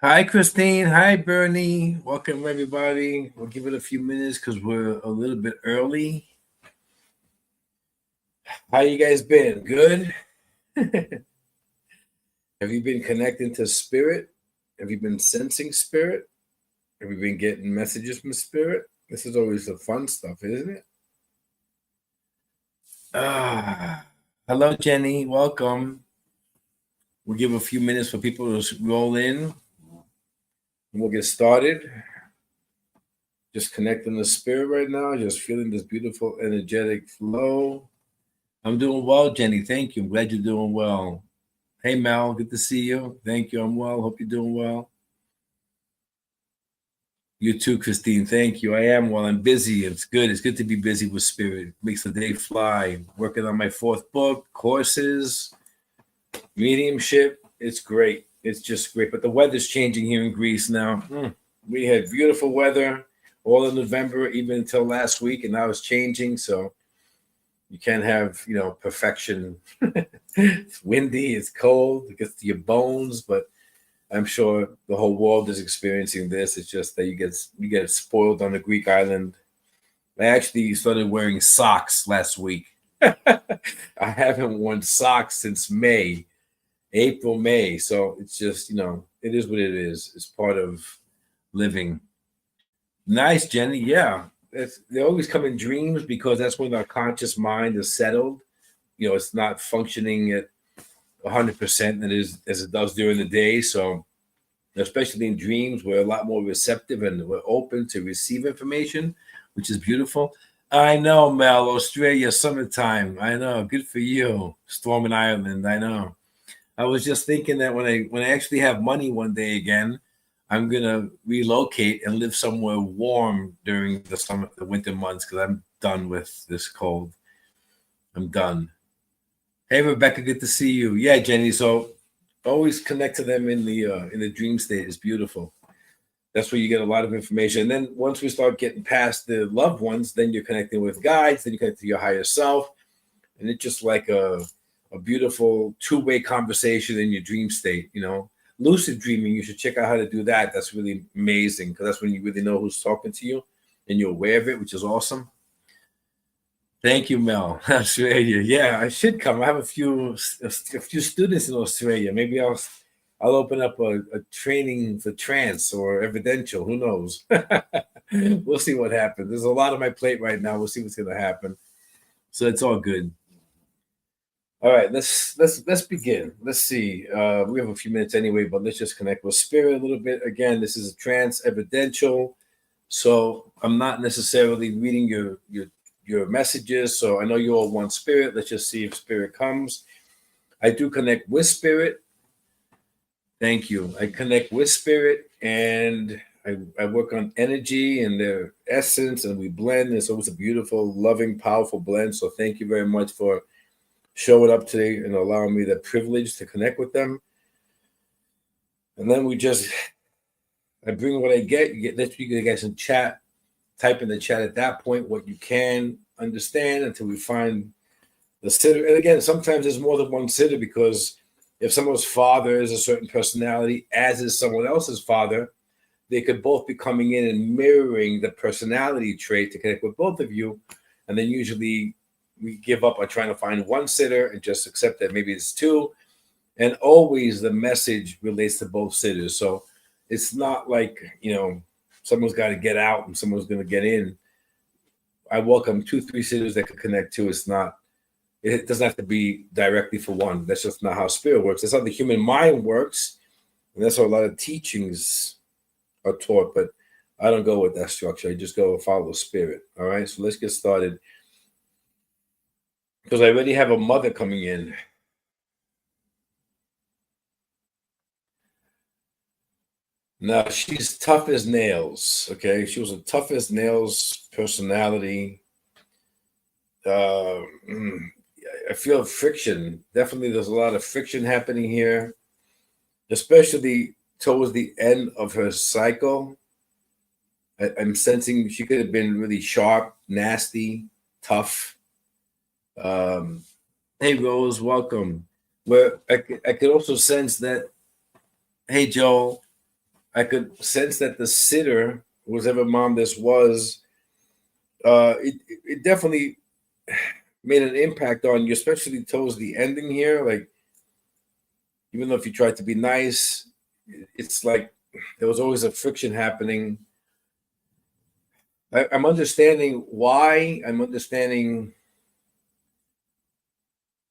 Hi, Christine. Hi, Bernie. Welcome, everybody. We'll give it a few minutes because we're a little bit early. How you guys been? Good? Have you been connecting to spirit? Have you been sensing spirit? Have you been getting messages from spirit? This is always the fun stuff, isn't it? Hello, Jenny. Welcome. We'll give a few minutes for people to roll in, and we'll get started. Just connecting the spirit right now, just feeling this beautiful energetic flow. I'm doing well, Jenny. Thank you. I'm glad you're doing well. Hey, Mel. Good to see you. Thank you. I'm well. Hope you're doing well. You too, Christine. Thank you. I am well. I'm busy. It's good. It's good to be busy with spirit. Makes the day fly. Working on my fourth book, courses, mediumship. It's great. It's just great. But the weather's changing here in Greece now. We had beautiful weather all in November, even until last week, and now it's changing. So you can't have, perfection. It's windy, it's cold, it gets to your bones, but I'm sure the whole world is experiencing this. It's just that you get spoiled on the Greek island. I actually started wearing socks last week. I haven't worn socks since April, May. So it's just, it is what it is. It's part of living. Nice, Jenny. Yeah. They always come in dreams because that's when our conscious mind is settled. It's not functioning at 100% as it does during the day. So, especially in dreams, we're a lot more receptive and we're open to receive information, which is beautiful. I know, Mel, Australia, summertime. I know. Good for you. Storm in Ireland. I know. I was just thinking that when I actually have money one day again, I'm gonna relocate and live somewhere warm during the winter months because I'm done with this cold. I'm done. Hey, Rebecca, good to see you. Yeah, Jenny. So always connect to them in the dream state. It's beautiful. That's where you get a lot of information. And then once we start getting past the loved ones, then you're connecting with guides. Then you connect to your higher self, and it's just like a beautiful two-way conversation in your dream state. Lucid dreaming. You should check out how to do that. That's really amazing because that's when you really know who's talking to you, and you're aware of it, which is awesome. Thank you, Mel. Australia. Yeah, I should come. I have a few students in Australia. Maybe I'll open up a training for trance or evidential. Who knows? We'll see what happens. There's a lot on my plate right now. We'll see what's going to happen. So it's all good. All right, let's begin. Let's see. We have a few minutes anyway, but let's just connect with spirit a little bit. Again, this is a trance evidential, so I'm not necessarily reading your messages. So I know you all want spirit. Let's just see if spirit comes. I do connect with spirit. Thank you. I connect with spirit and I work on energy and their essence and we blend. It's always a beautiful, loving, powerful blend. So thank you very much for showing up today and allowing me the privilege to connect with them. And then I bring what I get. Let's you guys in chat. Type in the chat at that point what you can understand until we find the sitter. And again, sometimes there's more than one sitter because if someone's father is a certain personality, as is someone else's father, they could both be coming in and mirroring the personality trait to connect with both of you. And then usually we give up on trying to find one sitter and just accept that maybe it's two. And always the message relates to both sitters. So it's not like, someone's got to get out and someone's going to get in. I welcome 2-3 sitters that could connect to. It doesn't have to be directly for one. That's just not how spirit works. That's how the human mind works. And that's how a lot of teachings are taught. But I don't go with that structure. I just go follow spirit. All right. So let's get started. Because I already have a mother coming in. Now she's tough as nails. Okay. She was a tough as nails personality. Uh, I feel friction. Definitely, there's a lot of friction happening here, especially towards the end of her cycle. I'm sensing she could have been really sharp, nasty, tough. Um, hey, Rose, welcome. Where I could also sense that, hey, Joel, I could sense that the sitter, whoever mom this was, it definitely made an impact on you, especially towards the ending here. Like, even though if you tried to be nice, it's like there was always a friction happening. I'm understanding why. I'm understanding.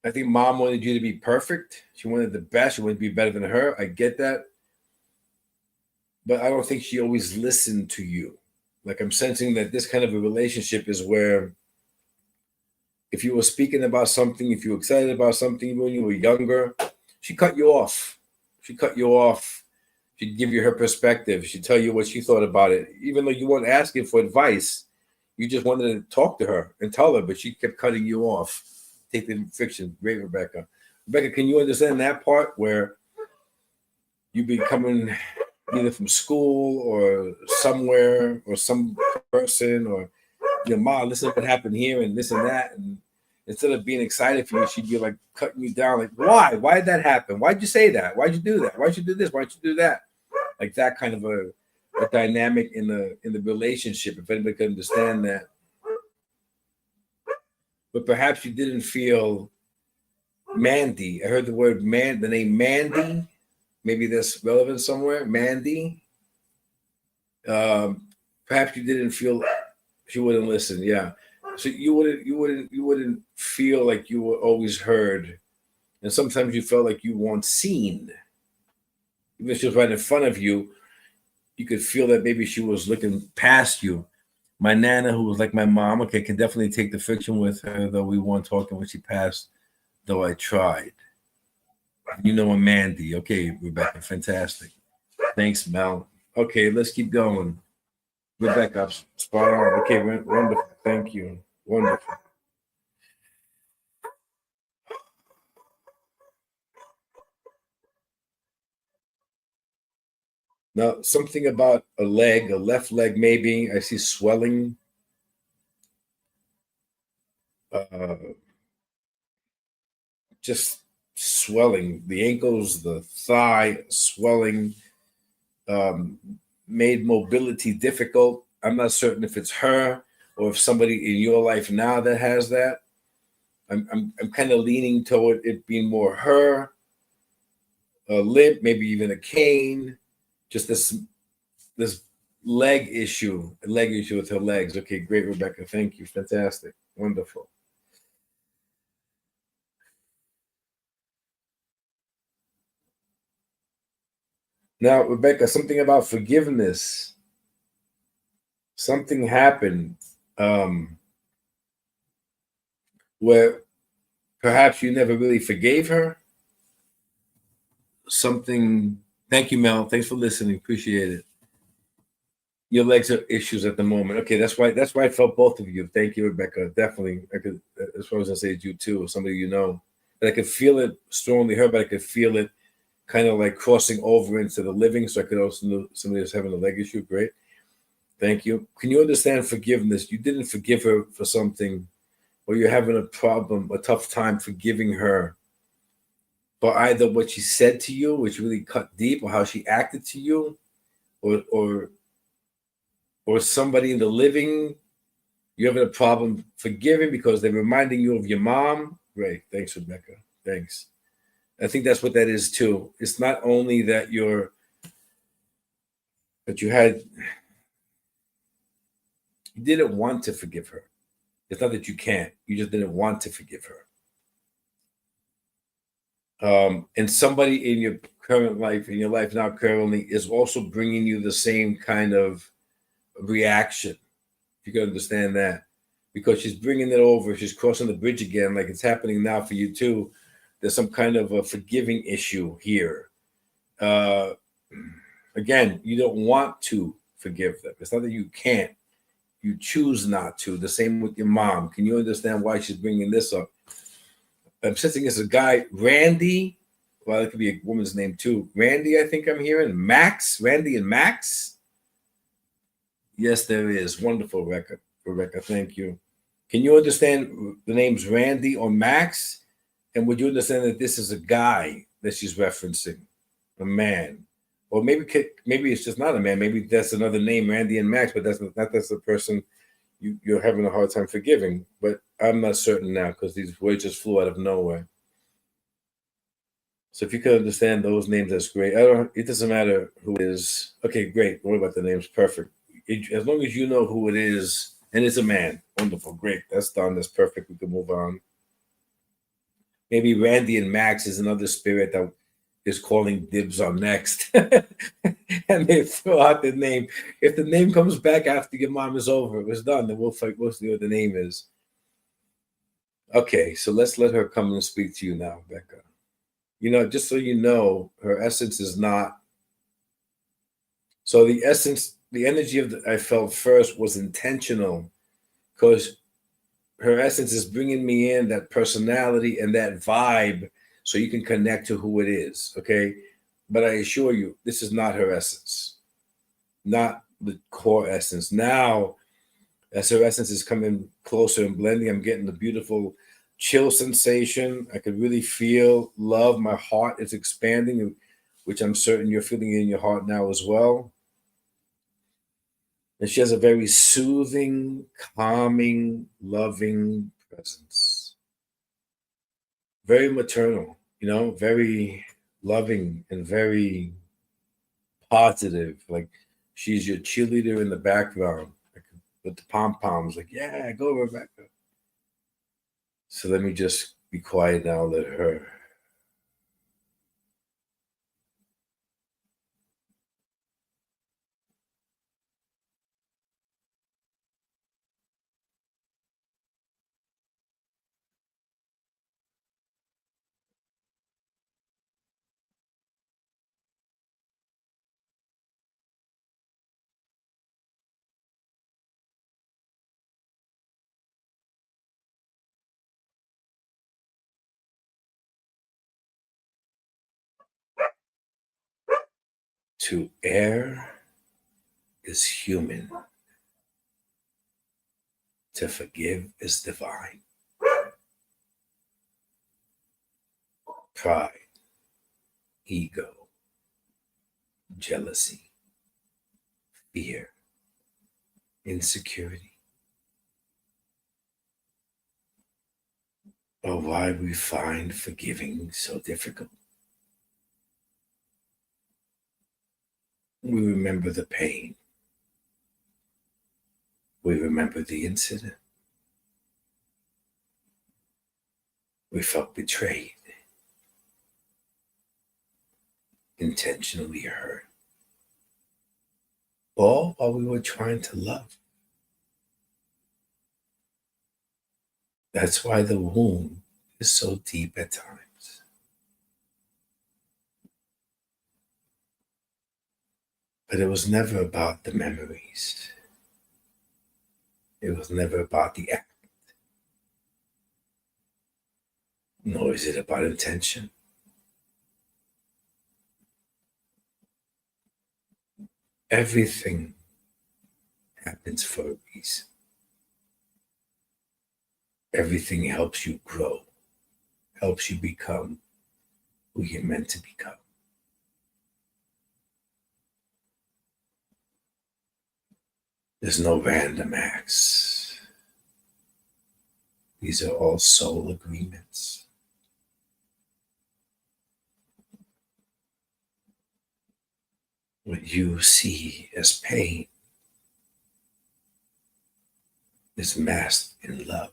I think mom wanted you to be perfect. She wanted the best. She wanted to be better than her. I get that. But I don't think she always listened to you. Like, I'm sensing that this kind of a relationship is where if you were speaking about something, if you were excited about something when you were younger, she cut you off. She cut you off. She'd give you her perspective. She'd tell you what she thought about it. Even though you weren't asking for advice, you just wanted to talk to her and tell her, but she kept cutting you off. Take the fiction. Great, Rebecca. Rebecca, can you understand that part where you be coming either from school or somewhere or some person or your mom, listen to what happened here and this and that, and instead of being excited for you, she'd be like cutting you down, like, why did that happen, why'd you say that, why'd you do that, why'd you do this, why'd you do that, like that kind of a dynamic in the relationship, if anybody could understand that. But perhaps you didn't feel Mandy. I heard the word the name Mandy. Maybe that's relevant somewhere. Mandy. Perhaps you didn't feel she wouldn't listen. Yeah. So you wouldn't feel like you were always heard. And sometimes you felt like you weren't seen. Even if she was right in front of you, you could feel that maybe she was looking past you. My Nana, who was like my mom, okay, can definitely take the friction with her, though we weren't talking when she passed, though I tried. You know a Mandy. Okay, Rebecca, fantastic. Thanks, Mel. Okay, let's keep going. Rebecca, spot on. Okay, wonderful. Thank you. Wonderful. Now, something about a leg, a left leg, maybe. I see swelling. Just swelling. The ankles, the thigh swelling, made mobility difficult. I'm not certain if it's her or if somebody in your life now that has that. I'm kind of leaning toward it being more her, a limp, maybe even a cane, just this leg issue with her legs. Okay, great, Rebecca. Thank you. Fantastic. Wonderful. Now, Rebecca, something about forgiveness. Something happened where perhaps you never really forgave her. Something. Thank you, Mel. Thanks for listening. Appreciate it. Your legs are issues at the moment. Okay, that's why I felt both of you. Thank you, Rebecca. Definitely, I could, as far as I say, it's you too, or somebody you know. But I could feel it strongly her, but I could feel it kind of like crossing over into the living. So I could also know somebody that's having a leg issue. Great. Thank you. Can you understand forgiveness? You didn't forgive her for something, or you're having a problem, a tough time forgiving her for either what she said to you, which really cut deep, or how she acted to you, or somebody in the living you're having a problem forgiving because they're reminding you of your mom. Great. Thanks, Rebecca. Thanks. I think that's what that is too. It's not only that you didn't want to forgive her. It's not that you can't. You just didn't want to forgive her. And somebody in your current life, in your life now currently, is also bringing you the same kind of reaction. If you can understand that. Because she's bringing it over. She's crossing the bridge again, like it's happening now for you too. There's some kind of a forgiving issue here. Again, you don't want to forgive them. It's not that you can't. You choose not to. The same with your mom. Can you understand why she's bringing this up? I'm sensing it's a guy, Randy. Well, it could be a woman's name too. Randy, I think I'm hearing. Max, Randy and Max. Yes, there is. Wonderful, Rebecca. Thank you. Can you understand the names Randy or Max? And would you understand that this is a guy that she's referencing? A man. Or maybe it's just not a man. Maybe that's another name, Randy and Max, but that's the person you're having a hard time forgiving. But I'm not certain now because these words just flew out of nowhere. So if you could understand those names, that's great. It doesn't matter who it is. Okay, great. What about the names? Perfect. As long as you know who it is, and it's a man. Wonderful. Great. That's done. That's perfect. We can move on. Maybe Randy and Max is another spirit that is calling dibs on next. And they throw out the name. If the name comes back after your mom is over, it was done, then we'll see what the name is. Okay, so let's let her come and speak to you now, Becca. Just so you know, her essence is not. So the essence, the energy I felt first was intentional because her essence is bringing me in that personality and that vibe so you can connect to who it is. Okay. But I assure you, this is not her essence, not the core essence. Now, as her essence is coming closer and blending, I'm getting the beautiful chill sensation. I could really feel love. My heart is expanding, which I'm certain you're feeling in your heart now as well. And she has a very soothing, calming, loving presence. Very maternal, very loving and very positive. Like she's your cheerleader in the background, like with the pom poms, like, yeah, go, Rebecca. So let me just be quiet now, let her. To err is human. To forgive is divine. Pride, ego, jealousy, fear, insecurity are why we find forgiving so difficult. We remember the pain. We remember the incident. We felt betrayed, intentionally hurt, all while we were trying to love. That's why the wound is so deep at times. But it was never about the memories. It was never about the act. Nor is it about intention. Everything happens for a reason. Everything helps you grow, helps you become who you're meant to become. There's no random acts. These are all soul agreements. What you see as pain is masked in love.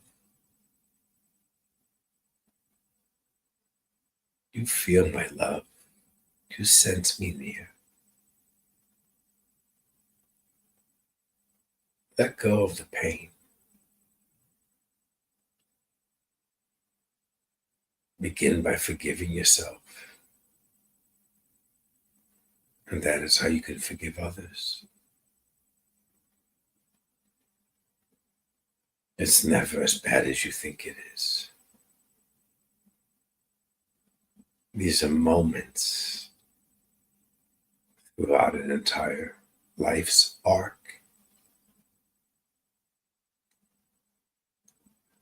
You feel my love. You sense me near. Let go of the pain. Begin by forgiving yourself. And that is how you can forgive others. It's never as bad as you think it is. These are moments throughout an entire life's arc.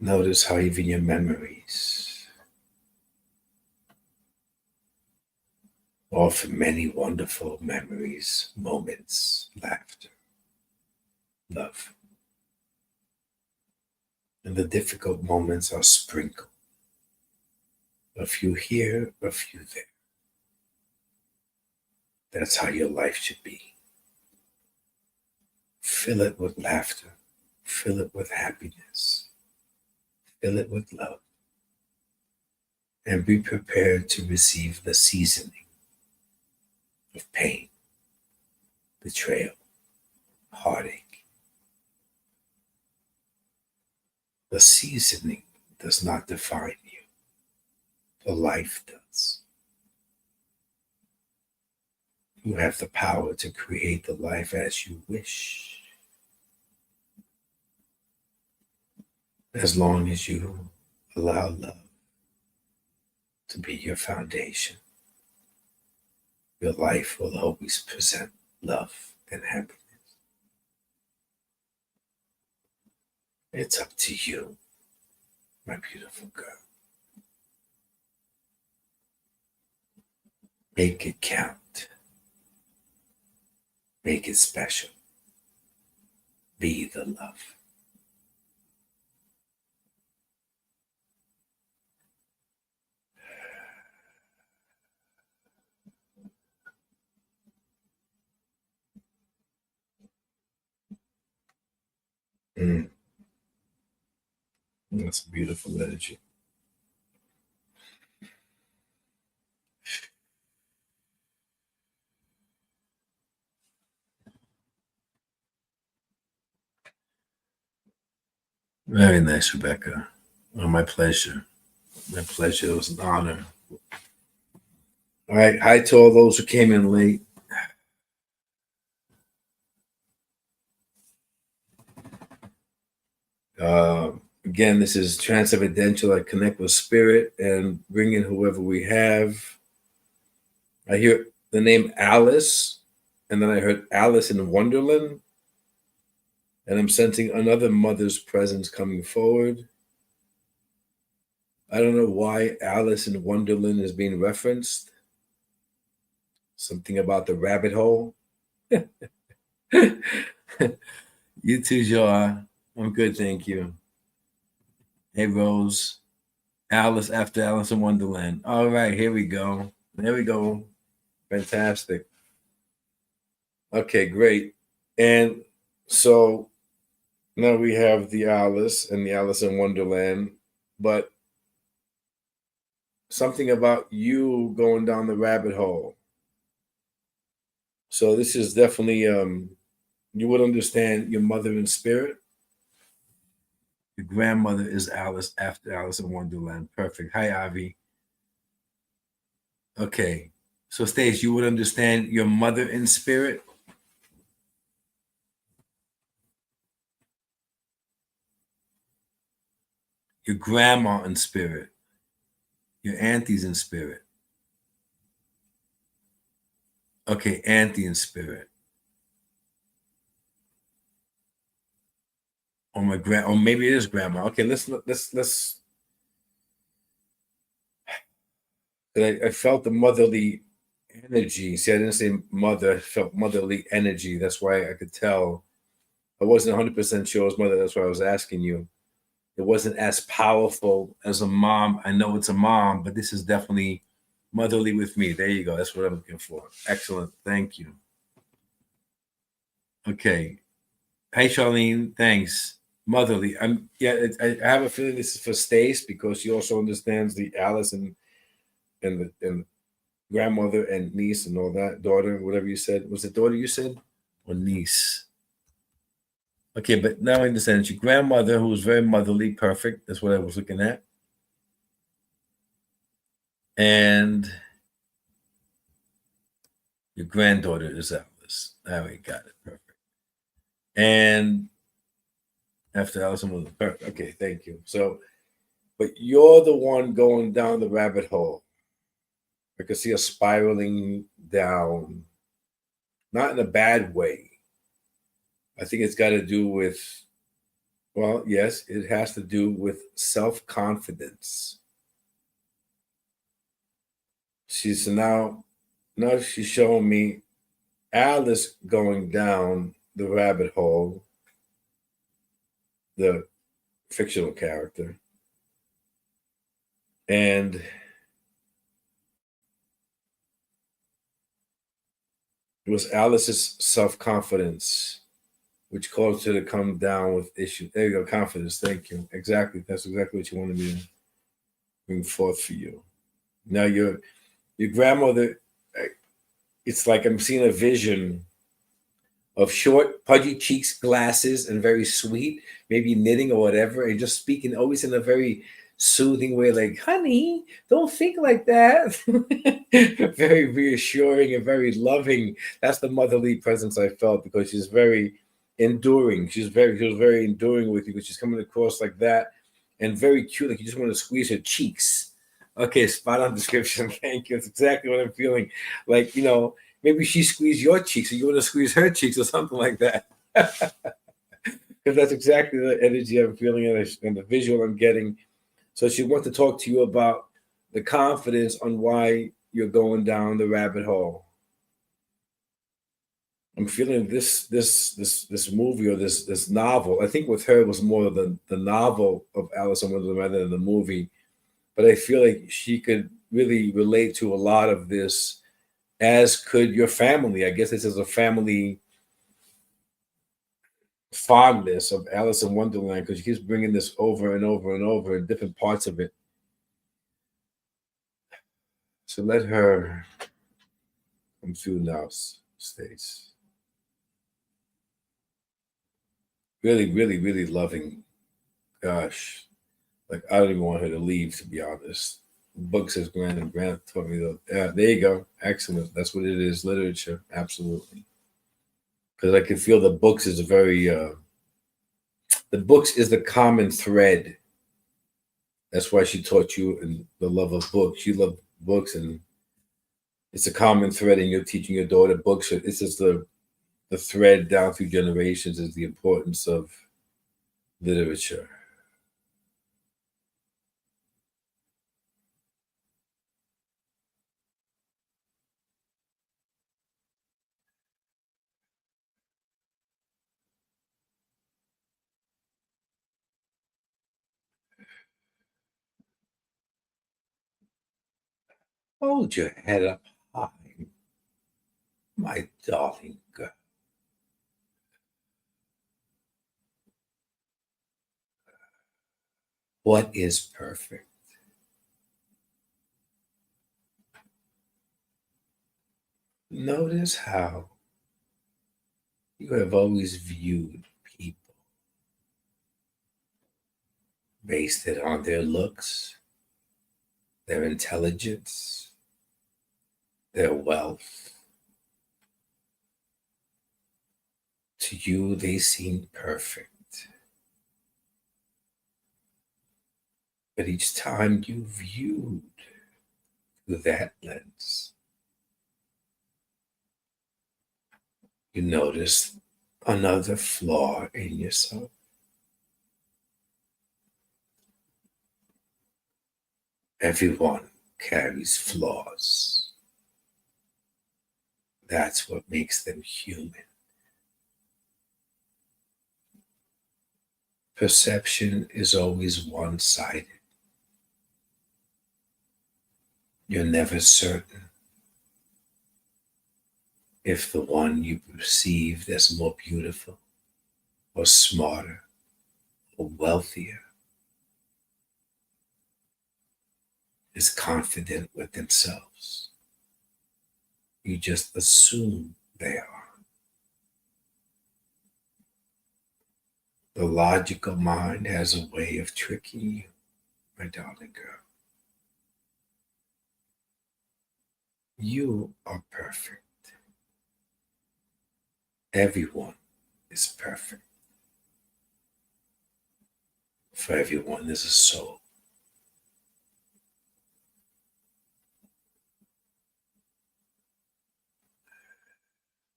Notice how even your memories Offer many wonderful memories, moments, laughter, love. And the difficult moments are sprinkled. A few here, a few there. That's how your life should be. Fill it with laughter. Fill it with happiness. Fill it with love. And be prepared to receive the seasoning of pain, betrayal, heartache. The seasoning does not define you. The life does. You have the power to create the life as you wish, as long as you allow love to be your foundation. Your life will always present love and happiness. It's up to you, my beautiful girl. Make it count. Make it special. Be the love. That's a beautiful energy. Very nice, Rebecca. Oh, my pleasure. My pleasure. It was an honor. All right. Hi to all those who came in late. Again, this is Trance Evidential. I connect with spirit and bring in whoever we have. I hear the name Alice, and then I heard Alice in Wonderland. And I'm sensing another mother's presence coming forward. I don't know why Alice in Wonderland is being referenced. Something about the rabbit hole. You too, Joa. I'm good, thank you. Hey, Rose. Alice after Alice in Wonderland. All right, here we go. There we go. Fantastic. Okay, great. And so now we have the Alice and the Alice in Wonderland, but something about you going down the rabbit hole. So this is definitely you would understand your mother in spirit. Your grandmother is Alice after Alice in Wonderland. Perfect. Hi, Avi. Okay. So Stace, you would understand your mother in spirit. Your grandma in spirit. Your aunties in spirit. Okay, auntie in spirit. Or my grand, or maybe it is grandma. Okay, let's. I felt the motherly energy. See, I didn't say mother. I felt motherly energy. That's why I could tell. I wasn't 100% sure it was mother. That's why I was asking you. It wasn't as powerful as a mom. I know it's a mom, but this is definitely motherly with me. There you go. That's what I'm looking for. Excellent. Thank you. Okay. Hey, Charlene. Thanks. Motherly. I have a feeling this is for Stace because she also understands the Alice and grandmother and niece and all that, daughter, whatever you said. Was it daughter you said? Or niece? Okay, but now I understand. It's your grandmother who was very motherly, perfect. That's what I was looking at. And your granddaughter is Alice. All right, got it. Perfect. And after Allison was perfect. Okay, thank you. So, but you're the one going down the rabbit hole. I can see us spiraling down, not in a bad way. I think it's got to do with, well, yes, it has to do with self-confidence. She's now Now she's showing me Alice going down the rabbit hole, the fictional character. And it was Alice's self-confidence, which caused her to come down with issues. There you go, confidence. Thank you. Exactly. That's exactly what you wanted me to bring forth for you. Now your grandmother, it's like I'm seeing a vision of short, pudgy cheeks, glasses, and very sweet, maybe knitting or whatever, and just speaking always in a very soothing way, like, honey, don't think like that. Very reassuring and very loving. That's the motherly presence I felt, because she's very enduring. She was very enduring with you, because she's coming across like that and very cute. Like you just want to squeeze her cheeks. Okay, spot on description. Thank you. That's exactly what I'm feeling. Like, maybe she squeezed your cheeks, or you want to squeeze her cheeks, or something like that. Because that's exactly the energy I'm feeling and the visual I'm getting. So she wants to talk to you about the confidence on why you're going down the rabbit hole. I'm feeling this movie, or this novel. I think with her it was more of the novel of Alice in Wonderland rather than the movie. But I feel like she could really relate to a lot of this, as could your family. I guess this is a family fondness of Alice in Wonderland, because she keeps bringing this over and over and over in different parts of it. So let her come through now, Stace. Really, really, really loving. Gosh, like I don't even want her to leave, to be honest. Book says Grant told me that. Yeah, there you go. Excellent. That's what it is. Literature, absolutely. Because I can feel the books is a very the books is the common thread. That's why she taught you in the love of books. She loved books, and it's a common thread. And you're teaching your daughter books. This is the thread down through generations, is the importance of literature. Hold your head up high, my darling girl. What is perfect? Notice how you have always viewed people based it on their looks, their intelligence, their wealth. To you, they seem perfect. But each time you viewed through that lens, you notice another flaw in yourself. Everyone carries flaws. That's what makes them human. Perception is always one-sided. You're never certain if the one you perceived as more beautiful or smarter or wealthier is confident with themselves. You just assume they are. The logical mind has a way of tricking you, my darling girl. You are perfect. Everyone is perfect. For everyone is a soul.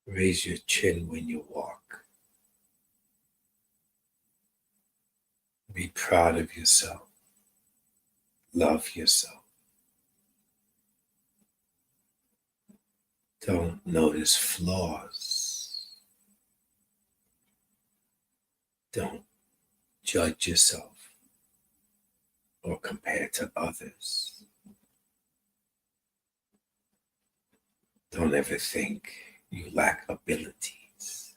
Raise your chin when you walk. Be proud of yourself. Love yourself. Don't notice flaws. Don't judge yourself or compare to others. Don't ever think you lack abilities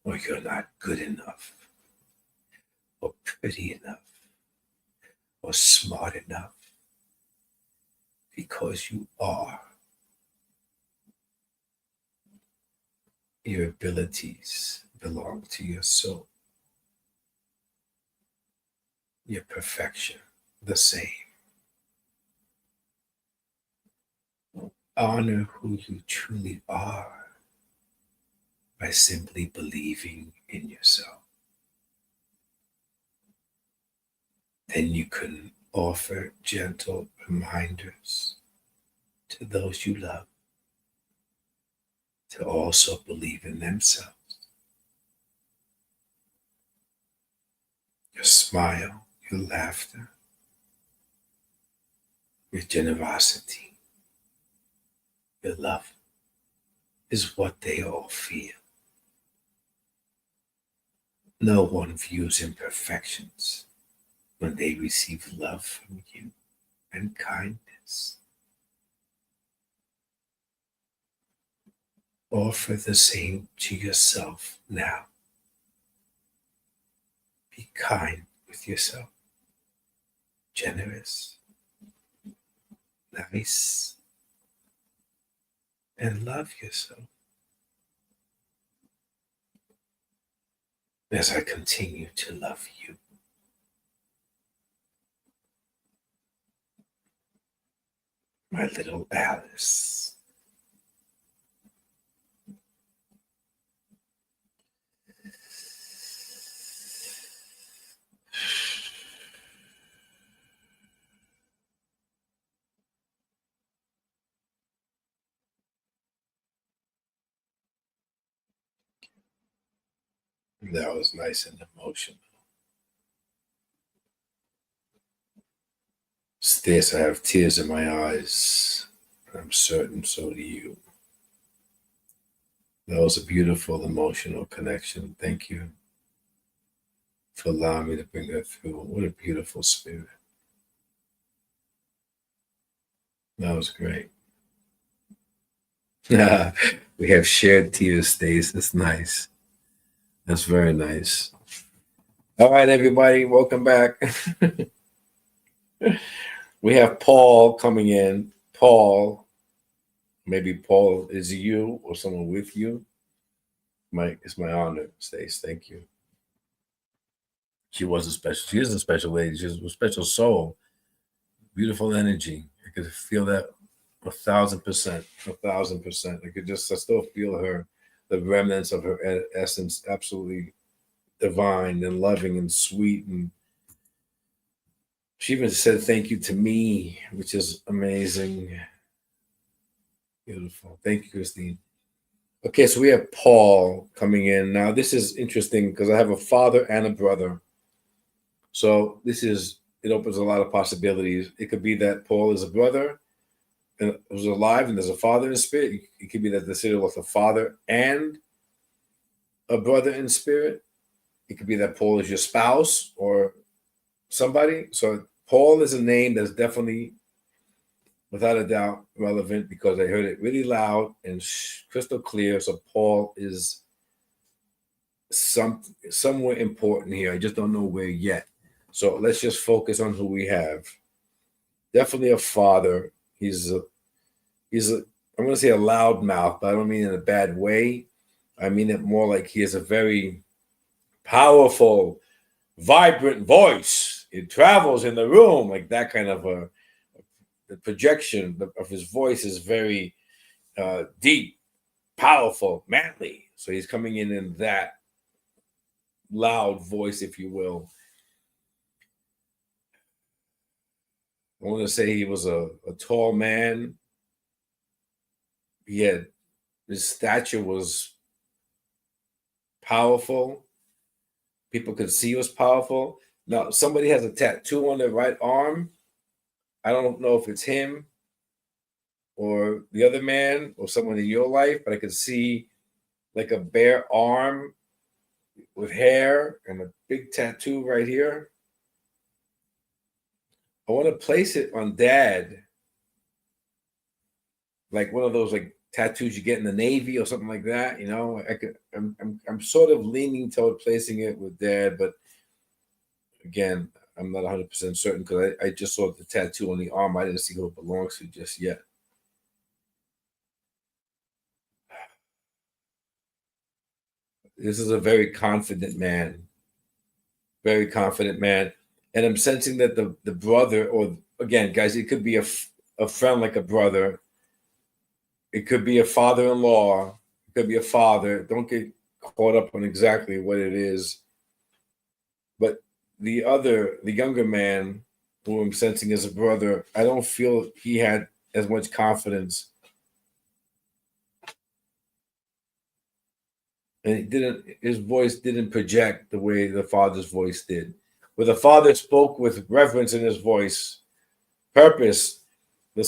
or you're not good enough or pretty enough or smart enough, because you are. Your abilities belong to your soul. Your perfection, the same. Honor who you truly are by simply believing in yourself. Then you can offer gentle reminders to those you love to also believe in themselves. Your smile, your laughter, your generosity, your love is what they all feel. No one views imperfections when they receive love from you and kindness. Offer the same to yourself now. Be kind with yourself, generous, nice, and love yourself. As I continue to love you. My little Alice. That was nice and emotional. Yes, I have tears in my eyes. I'm certain so do you. That was a beautiful emotional connection. Thank you for allowing me to bring that through. What a beautiful spirit. That was great. We have shared tears, Stace. That's nice. That's very nice. All right, everybody, welcome back. We have Paul coming in. Paul, maybe Paul is you or someone with you. It's my honor, Stace. Thank you. She is a special lady. She's a special soul. Beautiful energy. I could feel that 1,000%. 1,000%. I still feel her, the remnants of her essence, absolutely divine and loving and sweet. And she even said thank you to me, which is amazing. Beautiful. Thank you, Christine. Okay, so we have Paul coming in. Now, this is interesting because I have a father and a brother. So it opens a lot of possibilities. It could be that Paul is a brother and who's alive and there's a father in spirit. It could be that the city was a father and a brother in spirit. It could be that Paul is your spouse or somebody. So Paul is a name that's definitely, without a doubt, relevant because I heard it really loud and crystal clear. So Paul is somewhere important here. I just don't know where yet. So let's just focus on who we have. Definitely a father. He's I'm going to say a loud mouth, but I don't mean in a bad way. I mean it more like he has a very powerful, vibrant voice. It travels in the room, like that kind of the projection of his voice is very deep, powerful, manly. So he's coming in that loud voice, if you will. I want to say he was a tall man. His stature was powerful. People could see he was powerful. Now, somebody has a tattoo on their right arm. I don't know if it's him or the other man or someone in your life, but I could see like a bare arm with hair and a big tattoo right here. I want to place it on Dad, like one of those like tattoos you get in the Navy or something like that. You know, I'm sort of leaning toward placing it with Dad, but again, I'm not 100% certain because I just saw the tattoo on the arm. I didn't see who it belongs to just yet. This is a very confident man. Very confident man. And I'm sensing that the brother, or again, guys, it could be a friend like a brother. It could be a father-in-law. It could be a father. Don't get caught up on exactly what it is. But the younger man, who I'm sensing as a brother, I don't feel he had as much confidence. And his voice didn't project the way the father's voice did. Where the father spoke with reverence in his voice, purpose, the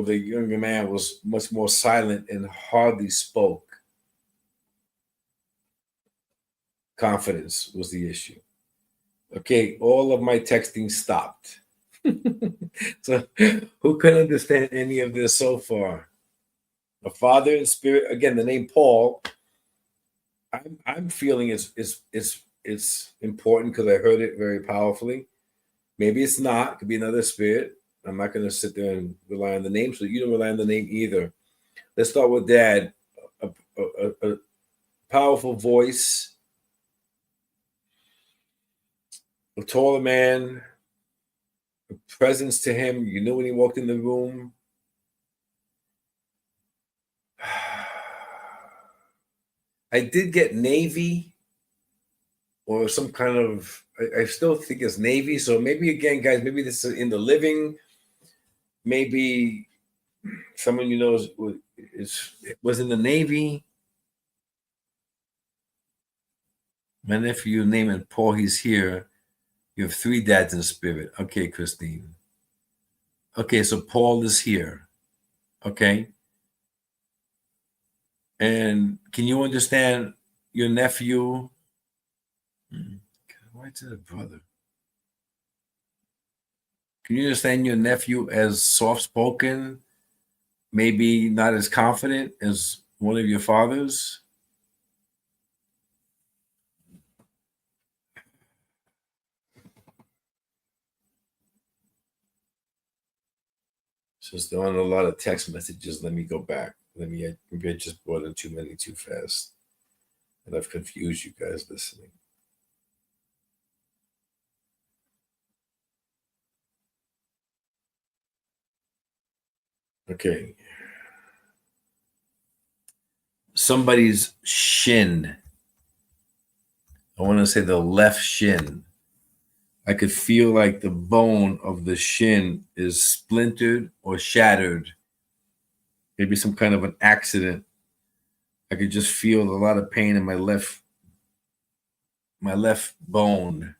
the younger man was much more silent and hardly spoke. Confidence was the issue. Okay, all of my texting stopped. So who can understand any of this so far? A father in spirit, again, the name Paul, I'm feeling it's important because I heard it very powerfully. Maybe it's not. It could be another spirit. I'm not going to sit there and rely on the name, so you don't rely on the name either. Let's start with Dad. A powerful voice, a taller man, a presence to him. You knew when he walked in the room. I did get Navy or some kind of, I still think it's Navy. So maybe again, guys, maybe this is in the living. Maybe someone you know was in the Navy. My nephew, name it Paul, he's here. You have 3 dads in spirit. Okay, Christine. Okay, so Paul is here. Okay. And can you understand your nephew? Why is it a brother? Can you understand your nephew as soft-spoken, maybe not as confident as one of your fathers? Since there aren't a lot of text messages, let me go back. Maybe I just brought in too many too fast. And I've confused you guys listening. Okay. Somebody's shin. I want to say the left shin. I could feel like the bone of the shin is splintered or shattered. Maybe some kind of an accident. I could just feel a lot of pain in my left bone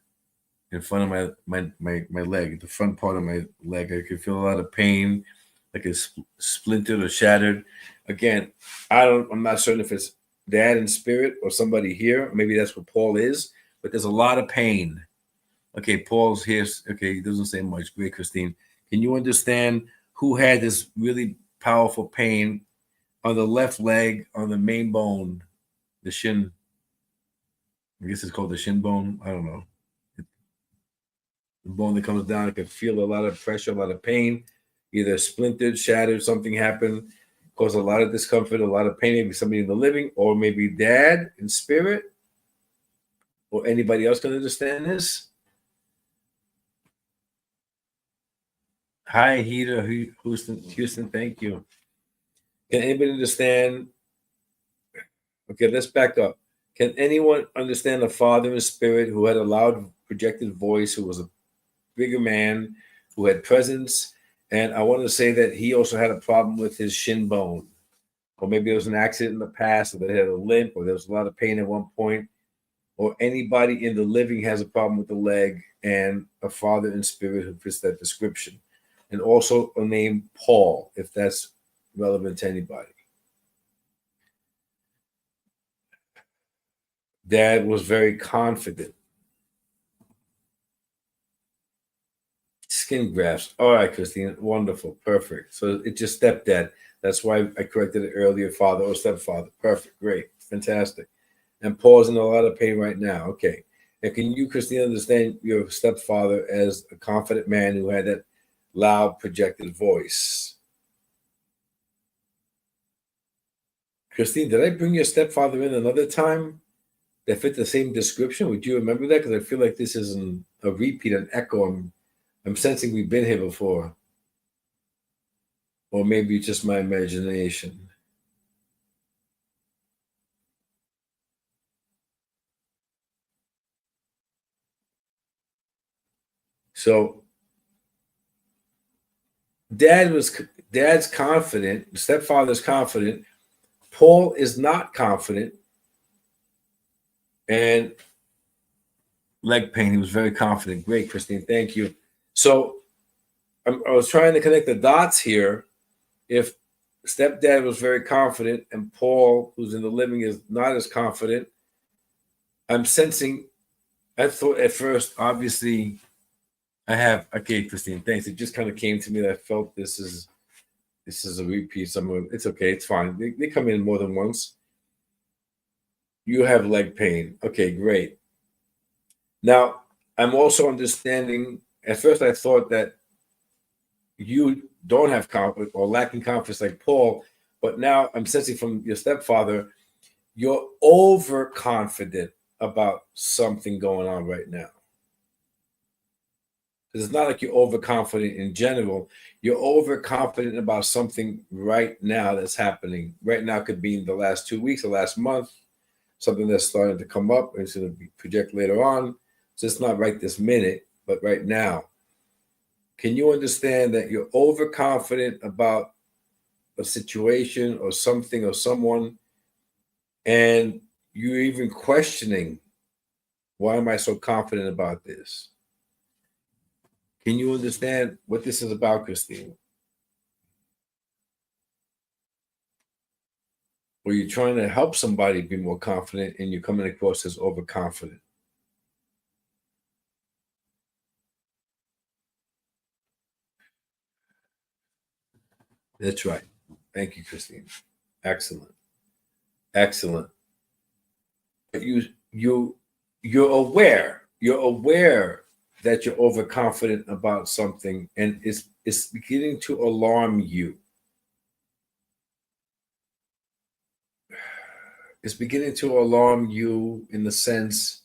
in front of my leg, the front part of my leg. I could feel a lot of pain, like it's splintered or shattered. Again, I'm not certain if it's Dad in spirit or somebody here. Maybe that's what Paul is, but there's a lot of pain. Okay, Paul's here. Okay, he doesn't say much. Great, Christine. Can you understand who had this really powerful pain on the left leg, on the main bone, the shin? I guess it's called the shin bone. I don't know. The bone that comes down, I can feel a lot of pressure, a lot of pain, either splintered, shattered, something happened, caused a lot of discomfort, a lot of pain. Maybe somebody in the living, or maybe Dad in spirit, or anybody else can understand this. Hi, Houston, thank you. Can anybody understand? Okay, let's back up. Can anyone understand a father in spirit who had a loud projected voice, who was a bigger man, who had presence? And I want to say that he also had a problem with his shin bone. Or maybe there was an accident in the past, or they had a limp, or there was a lot of pain at one point. Or anybody in the living has a problem with the leg, and a father in spirit who fits that description. and also a name Paul, if that's relevant to anybody. Dad was very confident. Skin grafts. All right, Christine. Wonderful. Perfect. So it's just stepdad. That's why I corrected it earlier, father or stepfather. Perfect. Great. Fantastic. And Paul's in a lot of pain right now. Okay. And can you, Christine, understand your stepfather as a confident man who had that loud projected voice? Christine, did I bring your stepfather in another time that fit the same description? Would you remember that? Because I feel like this is a repeat, an echo. I'm sensing we've been here before. Or maybe it's just my imagination. So dad's confident, stepfather's confident, Paul is not confident, and leg pain, he was very confident. Great, Christine, thank you. So I was trying to connect the dots here. If stepdad was very confident and Paul, who's in the living, is not as confident, I'm sensing, I thought at first, obviously, okay, Christine, thanks. It just kind of came to me that I felt this is a repeat. It's okay, it's fine. They come in more than once. You have leg pain. Okay, great. Now, I'm also understanding, at first I thought that you don't have confidence or lacking confidence like Paul, but now I'm sensing from your stepfather, you're overconfident about something going on right now. Because it's not like you're overconfident in general. You're overconfident about something right now that's happening. Right now could be in the last 2 weeks, the last month, something that's starting to come up and it's going to be project later on. So it's not right this minute, but right now. Can you understand that you're overconfident about a situation or something or someone, and you're even questioning, why am I so confident about this? Can you understand what this is about, Christine? Or you're trying to help somebody be more confident and you're coming across as overconfident? That's right. Thank you, Christine. Excellent. Excellent. But you're aware. You're aware that you're overconfident about something, and it's beginning to alarm you. It's beginning to alarm you in the sense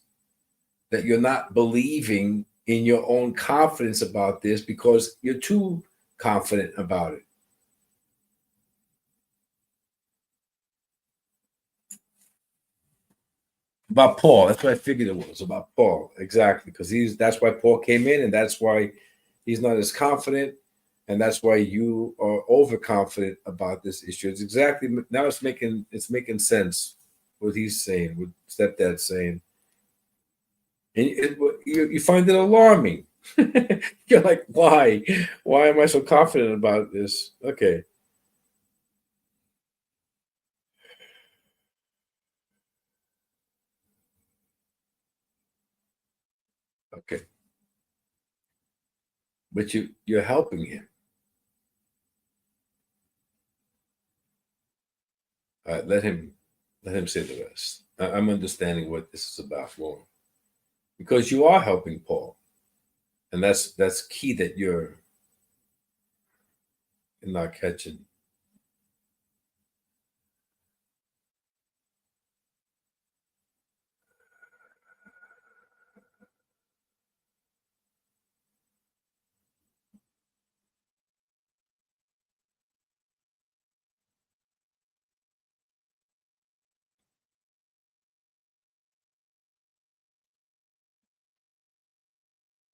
that you're not believing in your own confidence about this because you're too confident about it. About Paul. That's what I figured it was about Paul. Exactly. Because that's why Paul came in, and that's why he's not as confident, and that's why you are overconfident about this issue. It's exactly now it's making sense what he's saying, what stepdad's saying. And you find it alarming. You're like, why? Why am I so confident about this? Okay. Okay. But you're helping him. Let him say the rest. I'm understanding what this is about more. Because you are helping Paul. And that's key that you're not catching.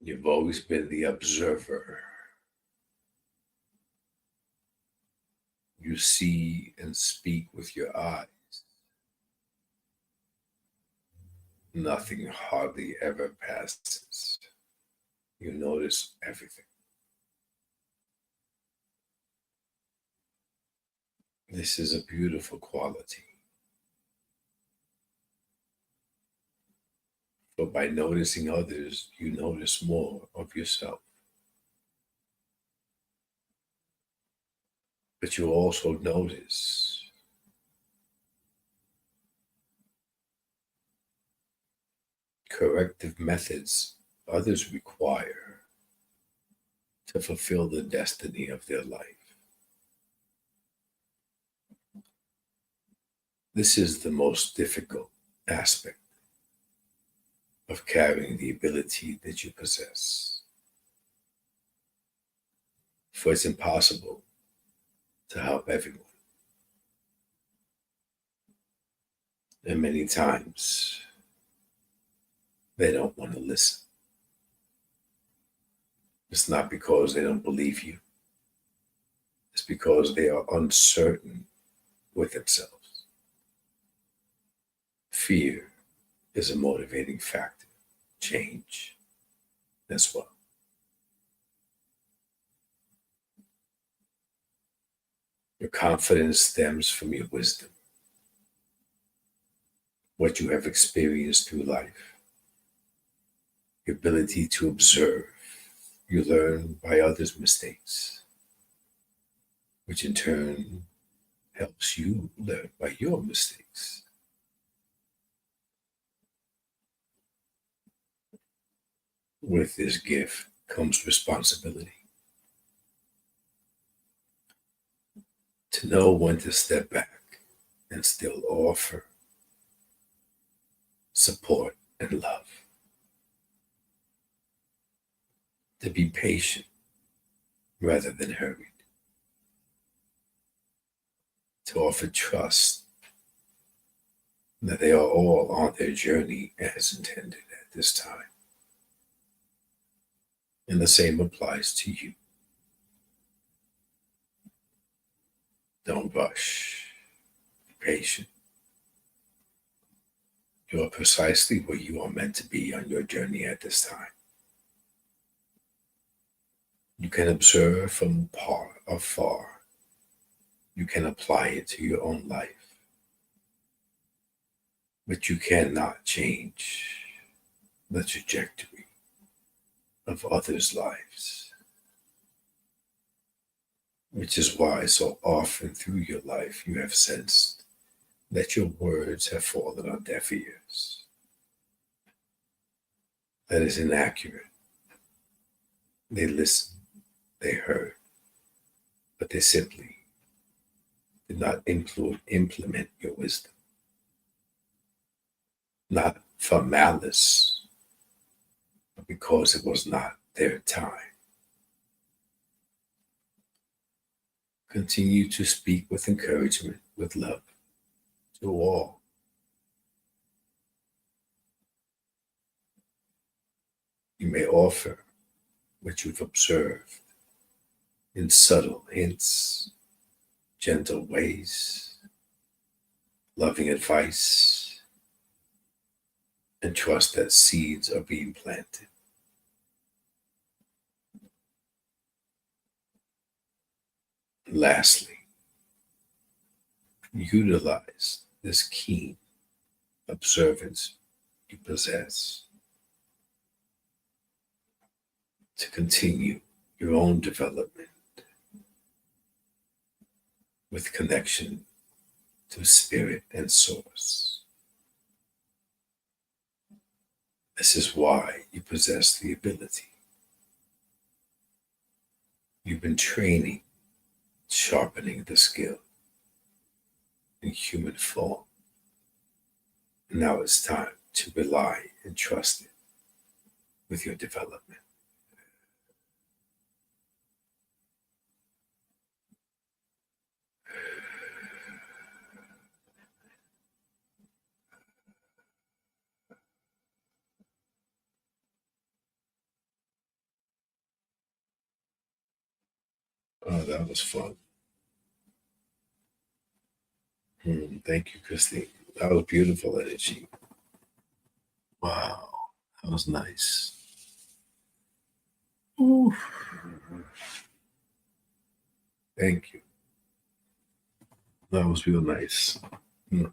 You've always been the observer. You see and speak with your eyes. Nothing hardly ever passes. You notice everything. This is a beautiful quality. But by noticing others, you notice more of yourself. But you also notice corrective methods others require to fulfill the destiny of their life. This is the most difficult aspect of carrying the ability that you possess. For it's impossible to help everyone. And many times, they don't want to listen. It's not because they don't believe you. It's because they are uncertain with themselves. Fear is a motivating factor. Change as well. Your confidence stems from your wisdom, what you have experienced through life, your ability to observe. You learn by others' mistakes, which in turn helps you learn by your mistakes. With this gift comes responsibility. To know when to step back and still offer support and love. To be patient rather than hurried. To offer trust that they are all on their journey as intended at this time. And the same applies to you. Don't rush. Be patient. You are precisely where you are meant to be on your journey at this time. You can observe from afar. You can apply it to your own life. But you cannot change the trajectory of others' lives. Which is why so often through your life you have sensed that your words have fallen on deaf ears. That is inaccurate. They listened, they heard, but they simply did not implement your wisdom. Not from malice, but because it was not their time. Continue to speak with encouragement, with love to all. You may offer what you've observed in subtle hints, gentle ways, loving advice, and trust that seeds are being planted. Lastly, utilize this keen observance you possess to continue your own development with connection to spirit and source. This is why you possess the ability. You've been training, sharpening the skill in human form. Now it's time to rely and trust it with your development. Oh, that was fun. Thank you, Christine. That was beautiful energy. Wow, that was nice. Ooh. Thank you. That was real nice. Hmm.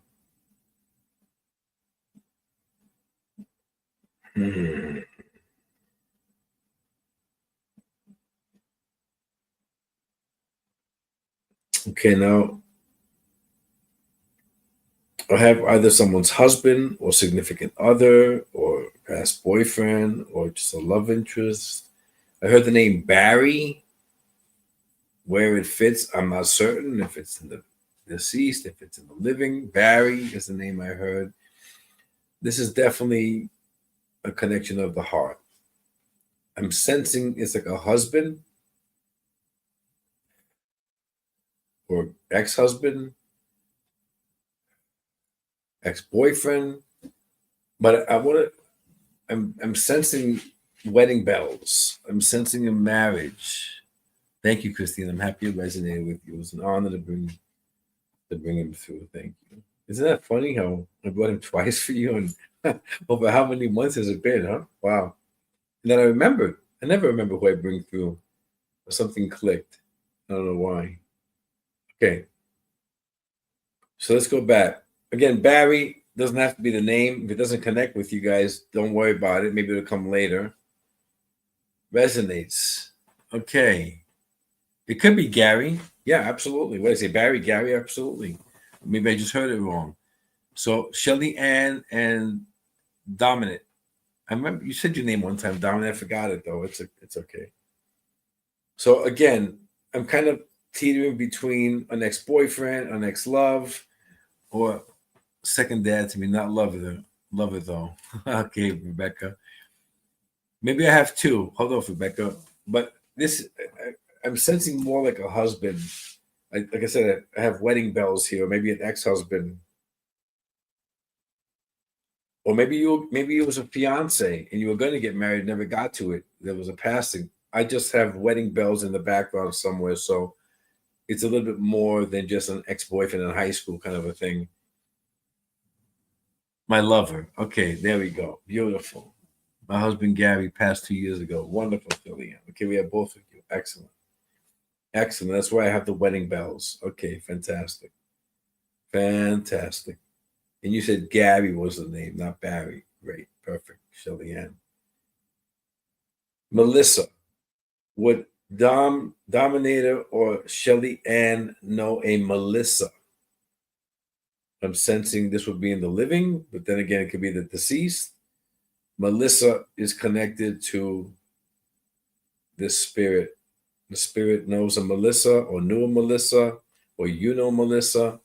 Okay, now I have either someone's husband or significant other or past boyfriend or just a love interest. I heard the name Barry. Where it fits, I'm not certain if it's in the deceased, if it's in the living. Barry is the name I heard. This is definitely a connection of the heart. I'm sensing it's like a husband or ex-husband, ex-boyfriend, but I want to. I'm sensing wedding bells. I'm sensing a marriage. Thank you, Christine. I'm happy it resonated with you. It was an honor to bring him through. Thank you. Isn't that funny how I brought him twice for you and over how many months has it been, huh? Wow. And then I remembered. I never remember who I bring through. Or something clicked. I don't know why. Okay. So let's go back. Again, Barry doesn't have to be the name. If it doesn't connect with you guys, don't worry about it. Maybe it'll come later. Resonates. Okay. It could be Gary. Yeah, absolutely. What did I say? Barry, Gary, absolutely. Maybe I just heard it wrong. So Shelly Ann and Dominic. I remember you said your name one time, Dominic. I forgot it though. It's okay. So again, I'm kind of teetering between an ex-boyfriend, an ex-love, or second dad to me, not lover. Lover though. Okay, Rebecca. Maybe I have two. Hold on, Rebecca. But this, I'm sensing more like a husband. Like I said, I have wedding bells here. Maybe an ex-husband, or maybe it was a fiance and you were going to get married, never got to it. There was a passing. I just have wedding bells in the background somewhere, so it's a little bit more than just an ex-boyfriend in high school kind of a thing. My lover. Okay, there we go. Beautiful. My husband Gary passed 2 years ago. Wonderful, Julian. Okay, we have both of you. Excellent. Excellent. That's why I have the wedding bells. Okay, fantastic. Fantastic. And you said Gary was the name, not Barry. Great. Perfect. Shelly Ann. Melissa. Would Dominator or Shelly Ann know a Melissa? I'm sensing this would be in the living, but then again, it could be the deceased. Melissa is connected to this spirit. The spirit knows a Melissa or knew a Melissa or you know Melissa.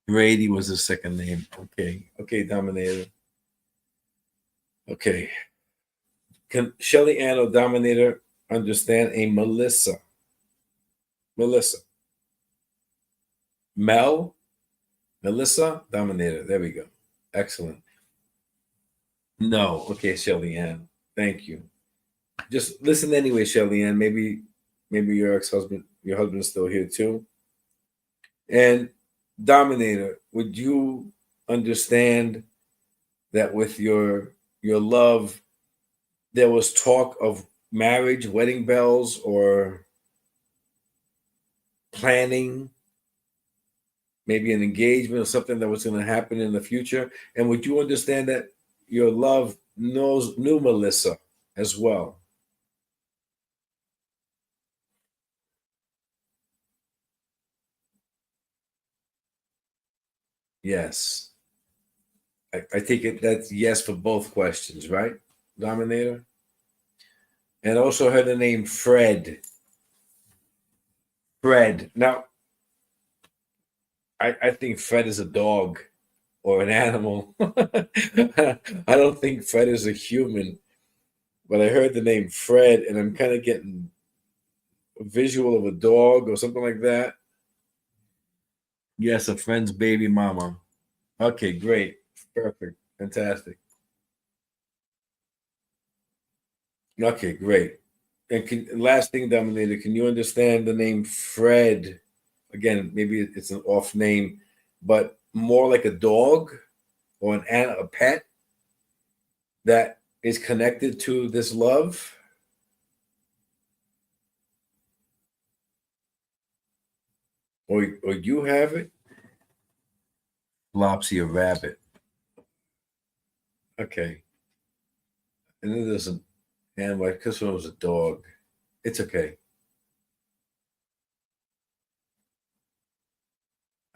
Grady was the second name. Okay. Okay, Dominator. Okay. Can Shelly Ann or Dominator understand a Melissa? Melissa. Mel? Melissa? Dominator. There we go. Excellent. No. Okay, Shelly Ann. Thank you. Just listen anyway, Shelly Ann. Maybe your ex-husband, your husband's still here too. And Dominator, would you understand that with your love, there was talk of marriage, wedding bells, or planning, maybe an engagement or something that was going to happen in the future? And would you understand that your love knew Melissa as well? Yes. I take it that's yes for both questions, right, Dominator? And also heard the name Fred. Fred. Now, I think Fred is a dog or an animal. I don't think Fred is a human, but I heard the name Fred and I'm kind of getting a visual of a dog or something like that. Yes, a friend's baby mama. Okay, great. Perfect. Fantastic. Okay, great. And last thing, Dominator, can you understand the name Fred? Again, maybe it's an off name, but more like a dog or a pet that is connected to this love. Or you have it? Flopsy a rabbit. Okay. And then there's an animal. Because it was a dog. It's okay.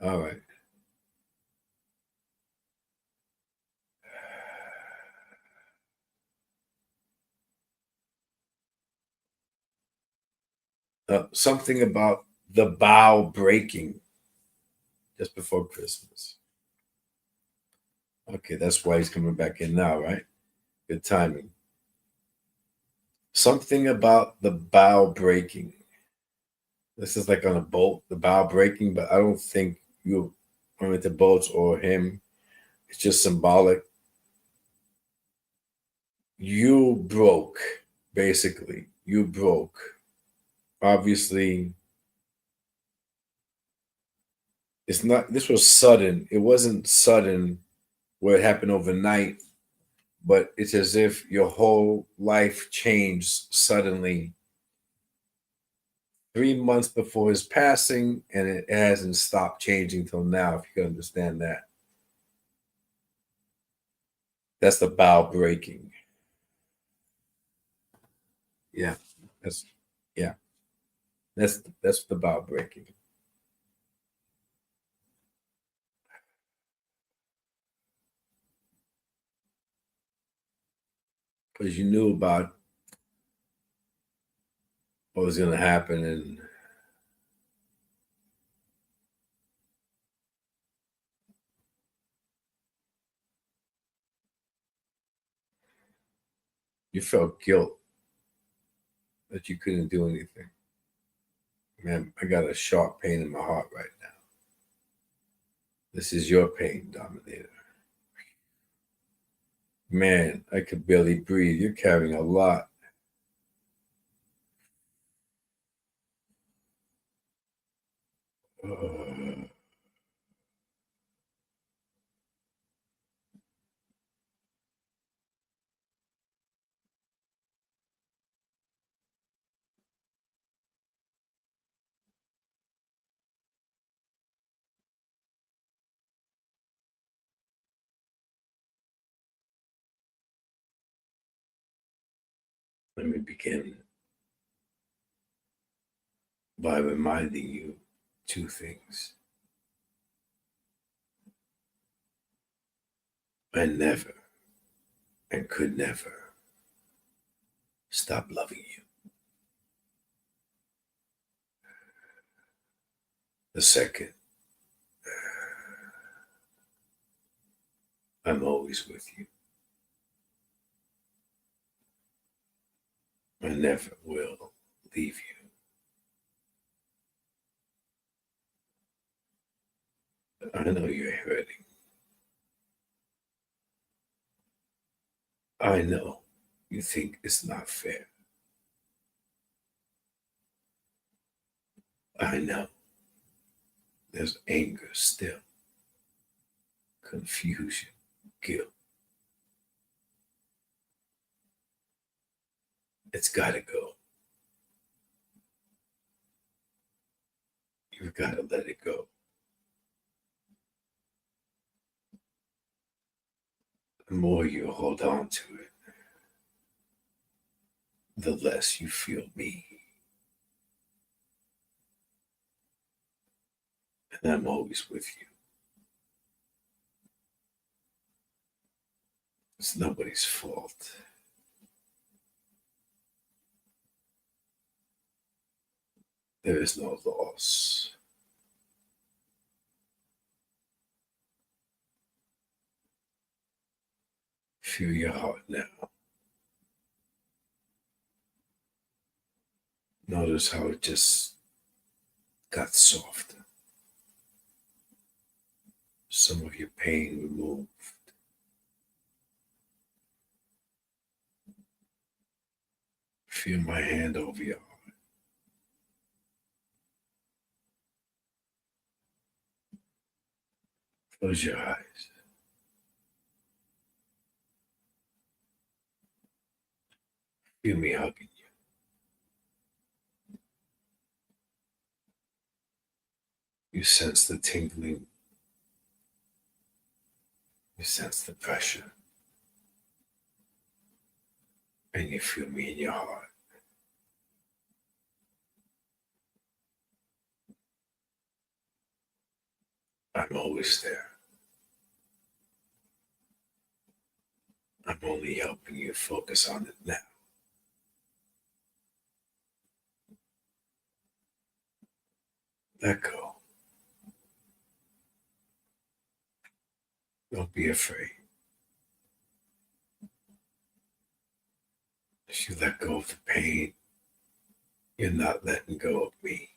All right. Something about the bow breaking just before Christmas. Okay, that's why he's coming back in now, right? Good timing. Something about the bow breaking. This is like on a boat, the bow breaking, but I don't think you went into boats or him. It's just symbolic. You broke, basically. You broke. Obviously, it's not, this was sudden. It wasn't sudden where it happened overnight, but it's as if your whole life changed suddenly 3 months before his passing, and it hasn't stopped changing till now, if you can understand that. That's the bow breaking. Yeah. That's yeah. That's the bow breaking. Because you knew about what was gonna happen, and you felt guilt that you couldn't do anything. Man, I got a sharp pain in my heart right now. This is your pain, Dominator. Man, I could barely breathe. You're carrying a lot. Let me begin by reminding you two things. I never and could never stop loving you. The second, I'm always with you. I never will leave you. I know you're hurting. I know you think it's not fair. I know there's anger still, confusion, guilt. It's got to go. You've got to let it go. The more you hold on to it, the less you feel me. And I'm always with you. It's nobody's fault. There is no loss. Feel your heart now. Notice how it just got softer. Some of your pain removed. Feel my hand over your heart. Close your eyes. Feel me hugging you. You sense the tingling. You sense the pressure. And you feel me in your heart. I'm always there. I'm only helping you focus on it now. Let go. Don't be afraid. As you let go of the pain, you're not letting go of me.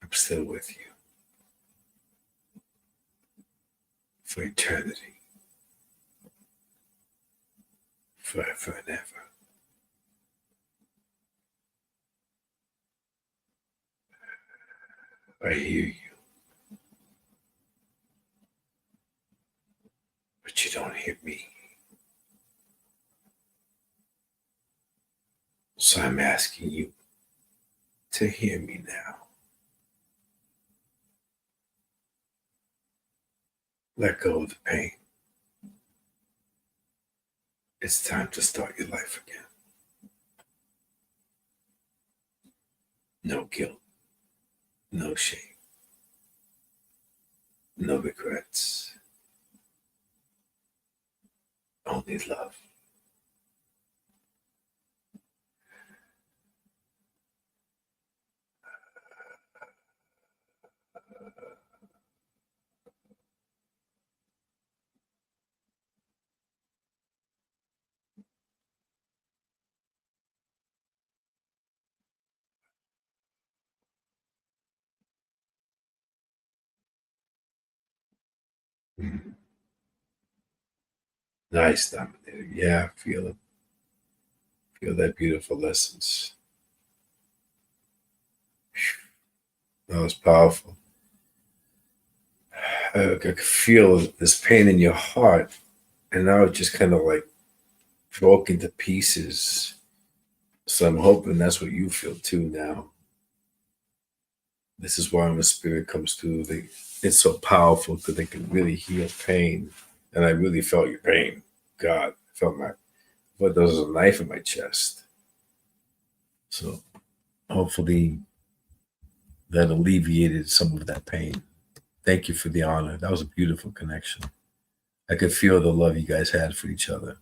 I'm still with you for eternity, forever and ever. I hear you, but you don't hear me. So I'm asking you to hear me now. Let go of the pain. It's time to start your life again. No guilt, no shame, no regrets, only love. Nice, Dominator. Yeah, feel it. Feel that beautiful essence. That was powerful. I could feel this pain in your heart, and now it just kind of like broke into pieces. So I'm hoping that's what you feel too now. This is why when the spirit comes through, it's so powerful because they can really heal pain. And I really felt your pain. God, I felt but there was a knife in my chest. So hopefully that alleviated some of that pain. Thank you for the honor. That was a beautiful connection. I could feel the love you guys had for each other.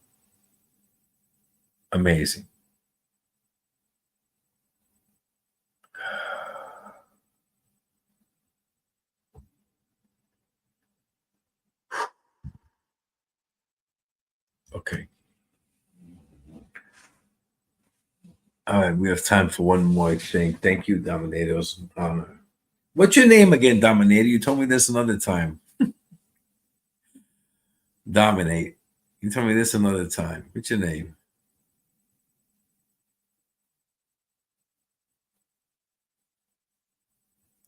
Amazing. Okay. All right, we have time for one more thing. Thank you, Dominator. It was an honor. What's your name again, Dominator? You told me this another time. Dominate. You told me this another time. What's your name?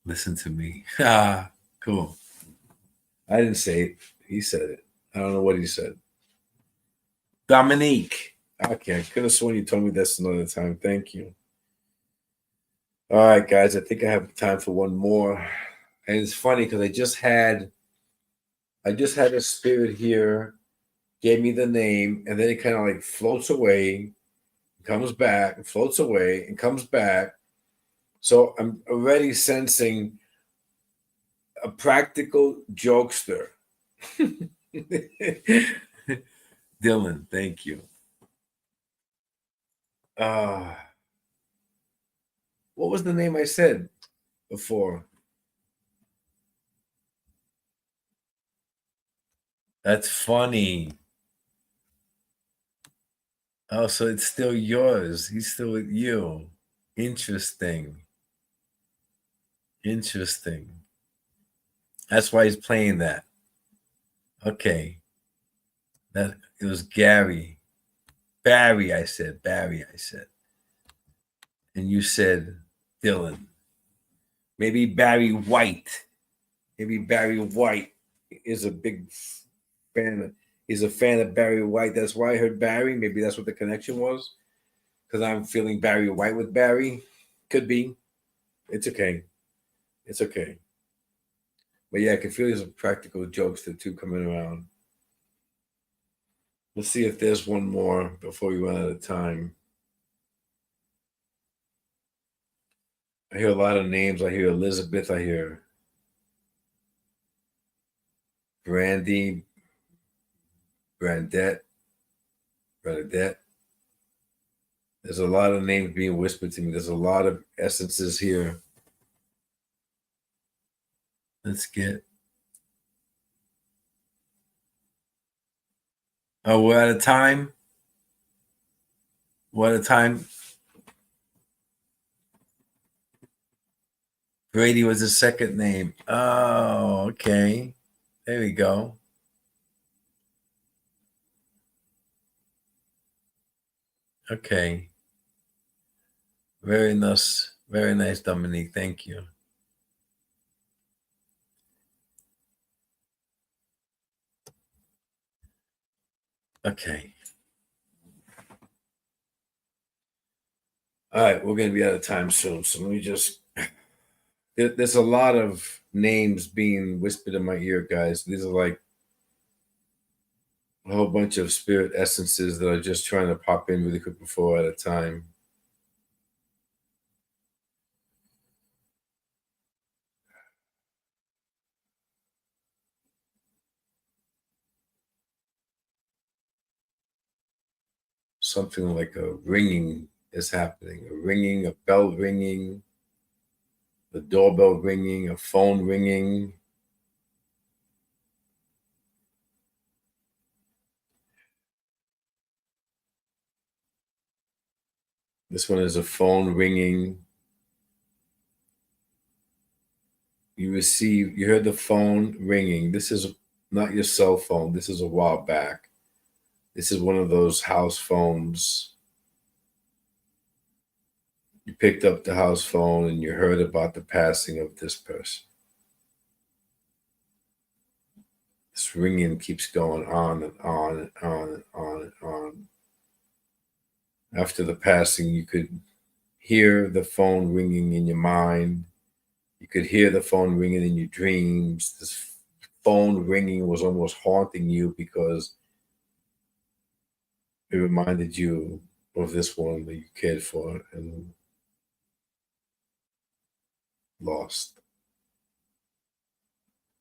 Listen to me. Ah, cool. I didn't say it. He said it. I don't know what he said. Dominique. Okay, I could have sworn you told me this another time. Thank you. All right, guys. I think I have time for one more. And it's funny because I just had a spirit here, gave me the name, and then it kind of like floats away, comes back, floats away, and comes back. So I'm already sensing a practical jokester. Dylan, thank you. What was the name I said before? That's funny. Oh, so it's still yours. He's still with you. Interesting. Interesting. That's why he's playing that. Okay. That it was Gary. Barry, I said. Barry, I said. And you said Dylan. Maybe Barry White. Maybe Barry White is a big fan. He's a fan of Barry White. That's why I heard Barry. Maybe that's what the connection was. Because I'm feeling Barry White with Barry. Could be. It's okay. It's okay. But yeah, I can feel some practical jokes that too coming around. Let's see if there's one more before we run out of time. I hear a lot of names. I hear Elizabeth. I hear Brandy, Bernadette. There's a lot of names being whispered to me. There's a lot of essences here. Let's get. Oh, we're out of time. We're out of time. Brady was the second name. Oh, okay. There we go. Okay. Very nice. Very nice, Dominique. Thank you. Okay. All right. We're going to be out of time soon. So let me just. There's a lot of names being whispered in my ear, guys. These are like a whole bunch of spirit essences that are just trying to pop in really quick before at a time. Something like a ringing is happening. A ringing, a bell ringing, the doorbell ringing, a phone ringing. This one is a phone ringing. You heard the phone ringing. This is not your cell phone. This is a while back. This is one of those house phones. You picked up the house phone and you heard about the passing of this person. This ringing keeps going on and on and on and on and on. After the passing, you could hear the phone ringing in your mind. You could hear the phone ringing in your dreams. This phone ringing was almost haunting you because it reminded you of this one that you cared for and lost.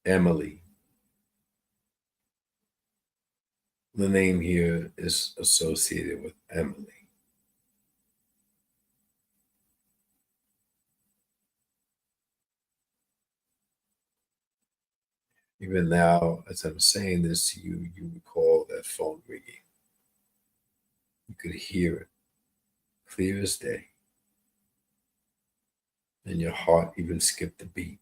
Emily. The name here is associated with Emily. Even now, as I'm saying this to you, you recall that phone ringing. You could hear it clear as day. And your heart even skipped a beat.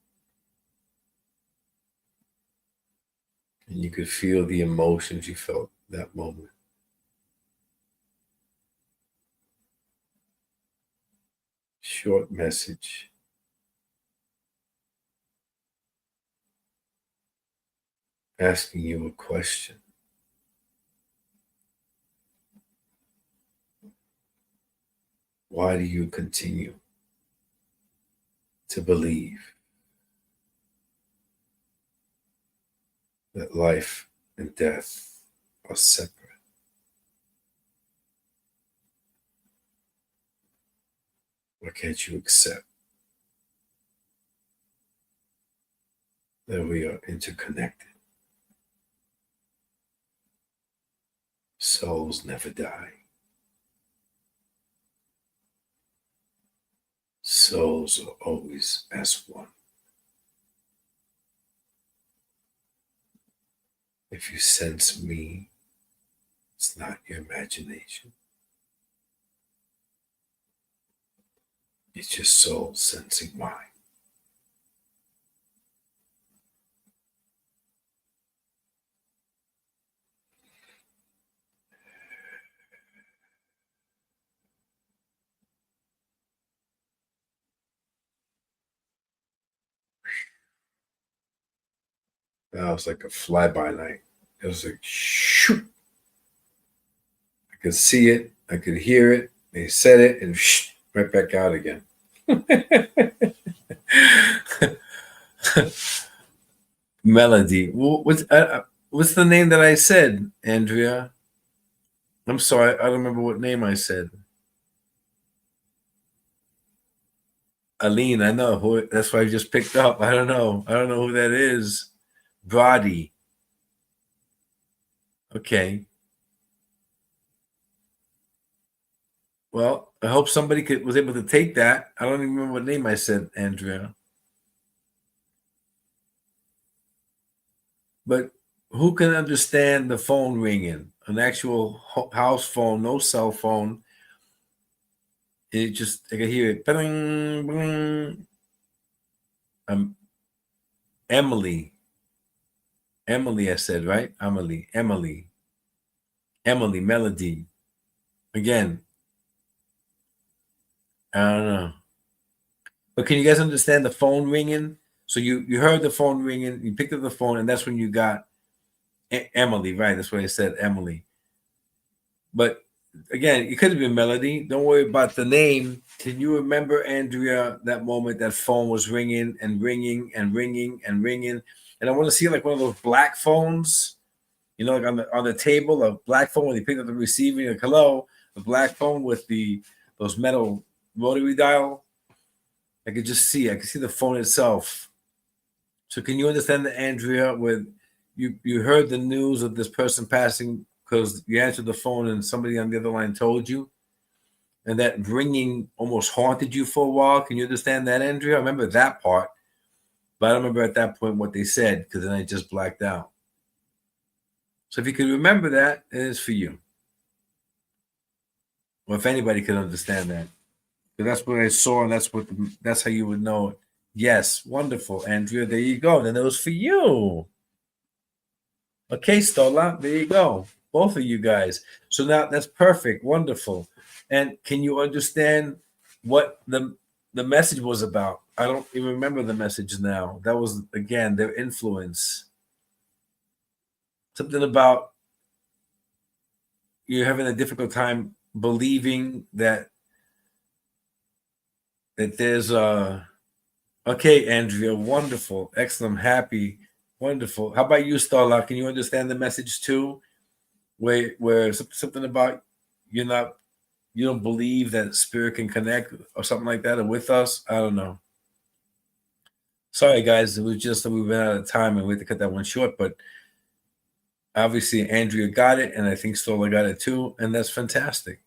And you could feel the emotions you felt that moment. Short message. Asking you a question. Why do you continue to believe that life and death are separate? Why can't you accept that we are interconnected? Souls never die. Souls are always as one. If you sense me, it's not your imagination. It's your soul sensing mine. Now it's like a fly-by night. It was like, shoot. I could see it. I could hear it. They said it and right back out again. Melody. What's the name that I said, Andrea? I'm sorry, I don't remember what name I said. Aline, I know who. That's why I just picked up. I don't know. I don't know who that is. Brody. Okay. Well, I hope somebody was able to take that. I don't even remember what name I said, Andrea. But who can understand the phone ringing? An actual house phone, no cell phone. It just, I can hear it. Bing, bing. Emily. Emily, I said, right? Emily. Melody. Again, I don't know. But can you guys understand the phone ringing? So you heard the phone ringing, you picked up the phone, and that's when you got Emily, right? That's what I said, Emily. But again, it could have been Melody. Don't worry about the name. Can you remember, Andrea, that moment that phone was ringing and ringing and ringing and ringing? And I want to see like one of those black phones, you know, like on the table, a black phone when you pick up the receiver, like hello, the black phone with those metal rotary dial. I could see the phone itself. So can you understand that, Andrea, with you heard the news of this person passing because you answered the phone and somebody on the other line told you, and that ringing almost haunted you for a while. Can you understand that, Andrea? I remember that part, but I don't remember at that point what they said because then I just blacked out. So if you could remember that, it is for you. Or if anybody could understand that. Because that's what I saw, and that's how you would know it. Yes, wonderful, Andrea. There you go. Then it was for you. Okay, Stola, there you go. Both of you guys. So now that's perfect, wonderful. And can you understand what the message was about? I don't even remember the message now. That was again their influence. Something about you're having a difficult time believing that there's okay, Andrea, wonderful, excellent, happy, wonderful. How about you, Starla? Can you understand the message too? Where something about you don't believe that spirit can connect or something like that or with us? I don't know. Sorry, guys, it was just that we ran out of time and we had to cut that one short, but obviously Andrea got it, and I think Stola got it too, and that's fantastic.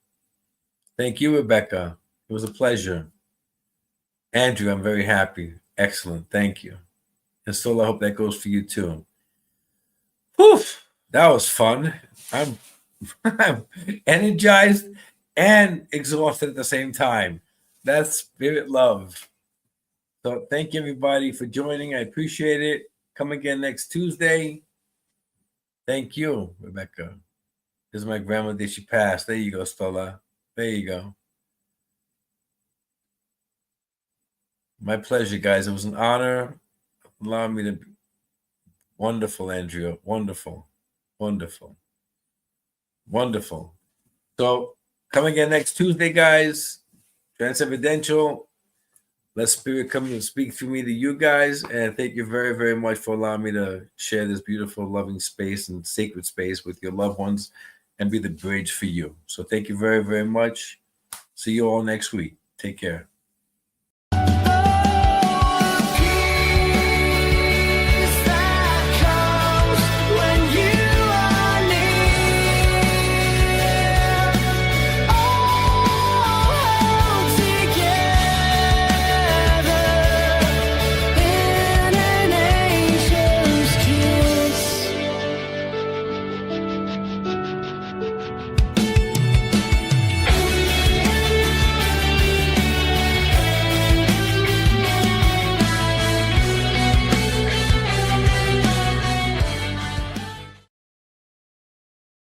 Thank you, Rebecca. It was a pleasure. Andrew, I'm very happy. Excellent. Thank you. And Stola, I hope that goes for you too. Whew, that was fun. I'm, I'm energized and exhausted at the same time. That's spirit love. So thank you, everybody, for joining. I appreciate it. Come again next Tuesday. Thank you, Rebecca. This is my grandmother. She passed. There you go, Stola. There you go. My pleasure, guys. It was an honor. Allow me to. Wonderful, Andrea. Wonderful. Wonderful. Wonderful. So come again next Tuesday, guys. Trance Evidential. Let Spirit come and speak through me to you guys. And thank you very, very much for allowing me to share this beautiful, loving space and sacred space with your loved ones and be the bridge for you. So thank you very, very much. See you all next week. Take care.